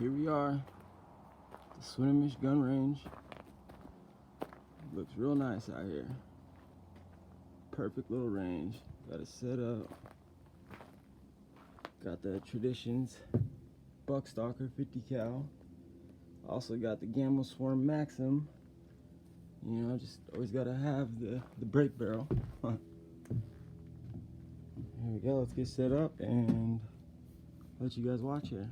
Here we are, the Swinomish gun range. Looks real nice out here. Perfect little range. Got it set up. Got the Traditions Buckstalker 50 cal. Also got the Gamma Swarm Maxim. You know, just always gotta have the brake barrel. Here we go. Let's get set up and let you guys watch here.